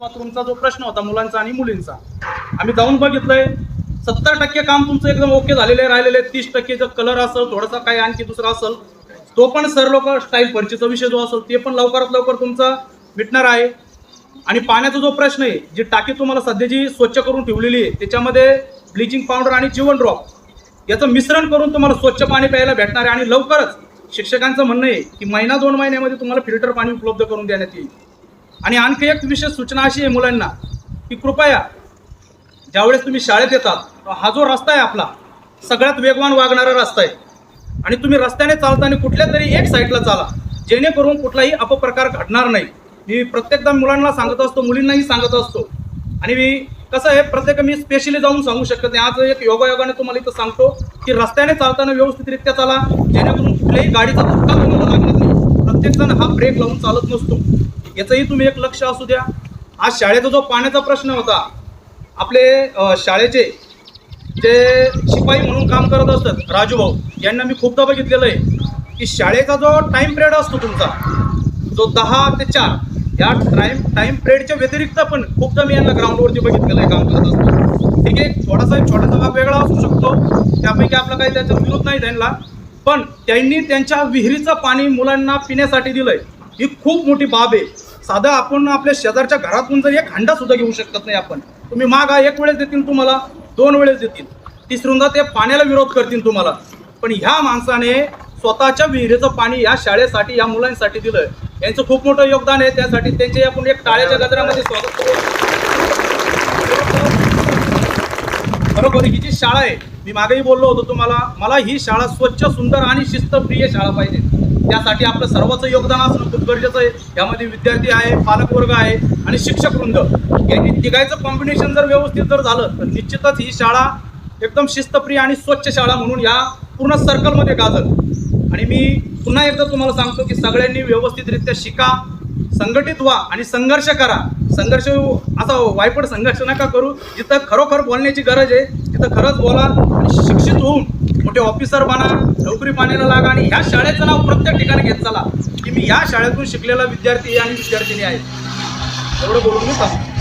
तुमचा जो प्रश्न होता मुलांचा आणि मुलींचा, आम्ही जाऊन बघितलंय. 70% काम तुमचं एकदम ओके झालेले राहिलेले. 30% कलर असेल, थोडासा काही आणखी दुसरा असेल, तो पण सर लोक स्टाईल फरशीचा विषय जो असेल ते पण लवकरात लवकर तुमचा मिटणार आहे. आणि पाण्याचा जो प्रश्न आहे, जी टाकी तुम्हाला सध्या जी स्वच्छ करून ठेवलेली आहे त्याच्यामध्ये ब्लिचिंग पावडर आणि जीवन ड्रॉप याचं मिश्रण करून तुम्हाला स्वच्छ पाणी प्यायला भेटणार आहे. आणि लवकरच शिक्षकांचं म्हणणं आहे की 1-2 महिन्यामध्ये तुम्हाला फिल्टर पाणी उपलब्ध करून देण्यात येईल. आणि आणखी एक विशेष सूचना अशी आहे मुलांना की कृपया ज्यावेळेस तुम्ही शाळेत येतात, हा जो रस्ता आहे आपला सगळ्यात वेगवान वागणारा रस्ता आहे आणि तुम्ही रस्त्याने चालताना कुठल्या तरी एक साईडला चाला, जेणेकरून कुठलाही अपप्रकार घडणार नाही. मी प्रत्येकदा मुलांना सांगत असतो, मुलींनाही सांगत असतो. आणि मी कसं आहे, मी स्पेशली जाऊन सांगू शकत नाही. आज एक योगायोगाने तुम्हाला इथं सांगतो की रस्त्याने चालताना व्यवस्थितरित्या चाला, जेणेकरून कुठल्याही गाडीचा धक्का तुम्हाला लागणार नाही. प्रत्येकजण हा ब्रेक लावून चालत नसतो, याचंही तुम्ही एक लक्ष असू द्या. आज शाळेचा जो पाण्याचा प्रश्न होता, आपले शाळेचे जे शिपाई म्हणून काम करत असतात राजू भाऊ यांना मी खूपदा बघितलेलं आहे की शाळेचा जो टाइम पिरियड असतो तुमचा, जो 10 ते 4 या टाइम पिरियडच्या व्यतिरिक्त पण खूपदा मी यांना ग्राउंडवरती बघितलेलं आहे काम करत असतो. ठीक आहे, छोटासा भाग वेगळा असू शकतो, त्यापैकी आपला काही त्याचा विरोध नाही त्यांना, पण त्यांनी त्यांच्या विहिरीचं पाणी मुलांना पिण्यासाठी दिलंय. ही खूप मोठी बाब आहे. साधा आपण आपल्या शेजारच्या घरातून जर एक हंडा सुद्धा घेऊ शकत नाही आपण. तुम्ही मागा 1 वेळेस देतील तुम्हाला, 2 वेळेस देतील, तिसरूंदा ते पाण्याला विरोध करतील तुम्हाला. पण ह्या माणसाने स्वतःच्या विहिरीचं पाणी या शाळेसाठी, या मुलांसाठी दिलं. यांचं खूप मोठं योगदान आहे. त्यासाठी त्यांचे आपण एक टाळ्याच्या गजरामध्ये स्वागत करू. बरोबर, ही जी शाळा आहे, मी मागेही बोललो होतो तुम्हाला, मला ही शाळा स्वच्छ, सुंदर आणि शिस्तप्रिय शाळा पाहिजे. त्यासाठी आपलं सर्वांचं योगदान असणं खूप गरजेचं आहे. यामध्ये विद्यार्थी आहे, पालकवर्ग आहे आणि शिक्षक वृंद, यांनी तिघांचं कॉम्बिनेशन जर व्यवस्थित जर झालं तर निश्चितच ही शाळा एकदम शिस्तप्रिय आणि स्वच्छ शाळा म्हणून या पूर्ण सर्कलमध्ये गाजल. आणि मी पुन्हा एकदा तुम्हाला सांगतो की सगळ्यांनी व्यवस्थितरित्या शिका, संघटित व्हा आणि संघर्ष करा. संघर्ष असा वायपट संघर्ष नका करू. जिथं खरोखर बोलण्याची गरज आहे तिथं खरंच बोला आणि शिक्षित होऊन मोठे ऑफिसर बना, नोकरी पाण्याला लागा. आणि ह्या शाळेचं नाव प्रत्येक ठिकाणी घेत चला की मी ह्या शाळेतून शिकलेला विद्यार्थी आणि विद्यार्थिनी आहे. एवढं बोलून मी सांगतो.